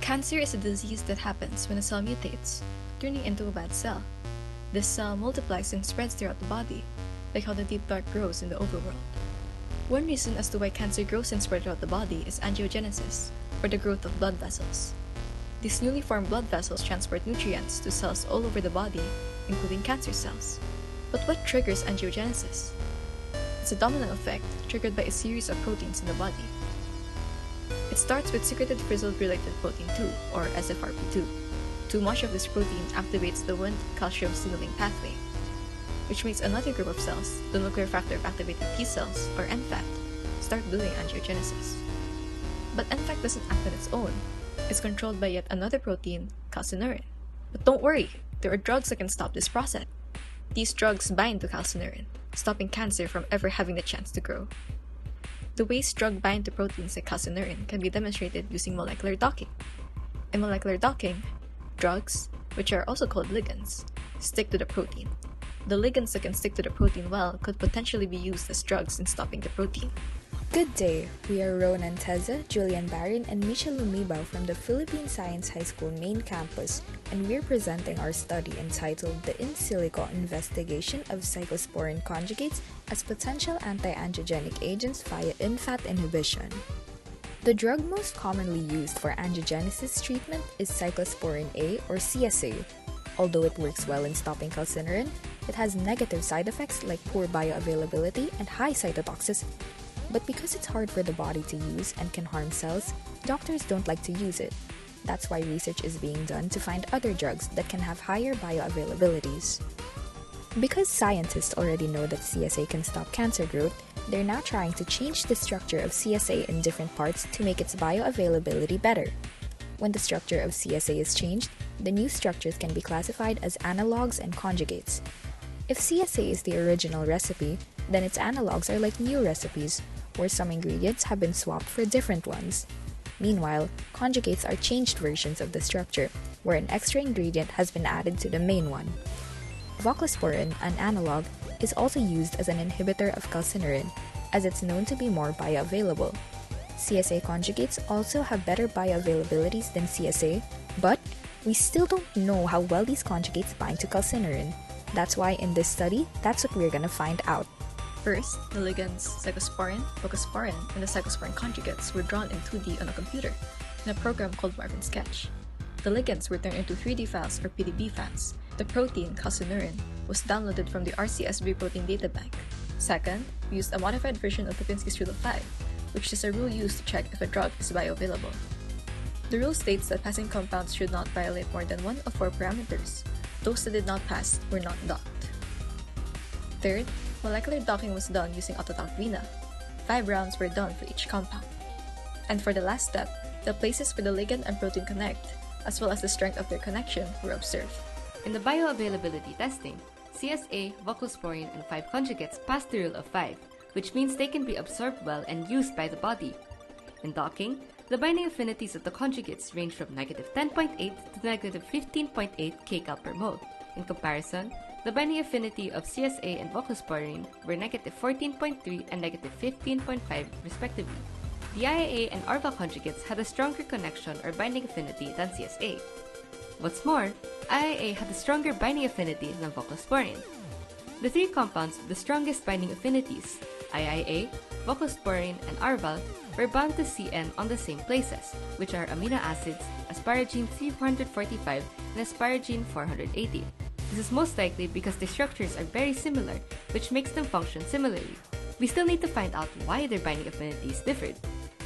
Cancer is a disease that happens when a cell mutates, turning into a bad cell. This cell multiplies and spreads throughout the body, like how the deep dark grows in the overworld. One reason as to why cancer grows and spreads throughout the body is angiogenesis, or the growth of blood vessels. These newly formed blood vessels transport nutrients to cells all over the body, including cancer cells. But what triggers angiogenesis? It's a domino effect triggered by a series of proteins in the body. It starts with secreted frizzled-related protein 2, or SFRP2. Too much of this protein activates the Wnt calcium signaling pathway, which makes another group of cells, the nuclear factor of activated T cells, or NFAT, start doing angiogenesis. But NFAT doesn't act on its own. It's controlled by yet another protein, calcineurin. But don't worry, there are drugs that can stop this process. These drugs bind to calcineurin, stopping cancer from ever having the chance to grow. The ways drugs bind to proteins like calcineurin can be demonstrated using molecular docking. In molecular docking, drugs, which are also called ligands, stick to the protein. The ligands that can stick to the protein well could potentially be used as drugs in stopping the protein. Good day! We are Roanne Anteza, Julianne Barin, and Misha Lumibao from the Philippine Science High School main campus, and we're presenting our study entitled The In Silico Investigation of Cyclosporine Conjugates as Potential Anti-Angiogenic Agents via NFAT Inhibition. The drug most commonly used for angiogenesis treatment is Cyclosporine-A or CSA. Although it works well in stopping calcineurin, it has negative side effects like poor bioavailability and high cytotoxicity. But because it's hard for the body to use and can harm cells, doctors don't like to use it. That's why research is being done to find other drugs that can have higher bioavailabilities. Because scientists already know that CSA can stop cancer growth, they're now trying to change the structure of CSA in different parts to make its bioavailability better. When the structure of CSA is changed, the new structures can be classified as analogs and conjugates. If CSA is the original recipe, then its analogs are like new recipes, where some ingredients have been swapped for different ones. Meanwhile, conjugates are changed versions of the structure, where an extra ingredient has been added to the main one. Voclosporin, an analog, is also used as an inhibitor of calcineurin, as it's known to be more bioavailable. CSA conjugates also have better bioavailabilities than CSA, but we still don't know how well these conjugates bind to calcineurin. That's why in this study, that's what we're gonna find out. First, the ligands cyclosporine, voclosporin, and the cyclosporine conjugates were drawn in 2D on a computer in a program called Marvin Sketch. The ligands were turned into 3D files or PDB files. The protein, calcineurin, was downloaded from the RCSB protein databank. Second, we used a modified version of Lipinski's Rule of 5, which is a rule used to check if a drug is bioavailable. The rule states that passing compounds should not violate more than one of 4 parameters. Those that did not pass were not docked. Third, molecular docking was done using autodock VINA. 5 rounds were done for each compound. And for the last step, the places where the ligand and protein connect, as well as the strength of their connection, were observed. In the bioavailability testing, CSA, voclosporin, and 5 conjugates passed the rule of 5, which means they can be absorbed well and used by the body. In docking, the binding affinities of the conjugates range from -10.8 to -15.8 kcal per mole. In comparison, the binding affinity of CSA and voclosporin were -14.3 and -15.5 respectively. The IAA and ARVA conjugates had a stronger connection or binding affinity than CSA. What's more, IAA had a stronger binding affinity than voclosporin. The 3 compounds with the strongest binding affinities, IIA, voclosporin, and ARVA, were bound to CN on the same places, which are amino acids asparagine 345 and asparagine 480. This is most likely because the structures are very similar, which makes them function similarly. We still need to find out why their binding affinities differed.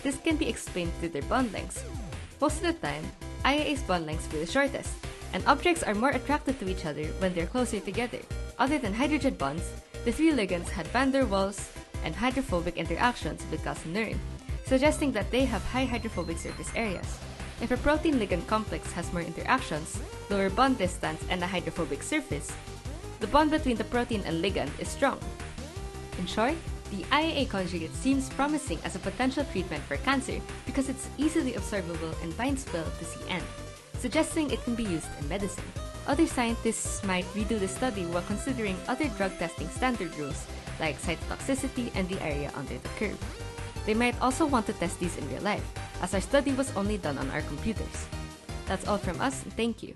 This can be explained through their bond lengths. Most of the time, IAA's bond lengths were the shortest, and objects are more attracted to each other when they're closer together. Other than hydrogen bonds, the 3 ligands had van der Waals and hydrophobic interactions with calcineurin, suggesting that they have high hydrophobic surface areas. If a protein-ligand complex has more interactions, lower bond distance, and a hydrophobic surface, the bond between the protein and ligand is strong. In short, the IAA conjugate seems promising as a potential treatment for cancer because it's easily absorbable and binds well to CN, suggesting it can be used in medicine. Other scientists might redo the study while considering other drug testing standard rules like cytotoxicity and the area under the curve. They might also want to test these in real life, as our study was only done on our computers. That's all from us, and thank you.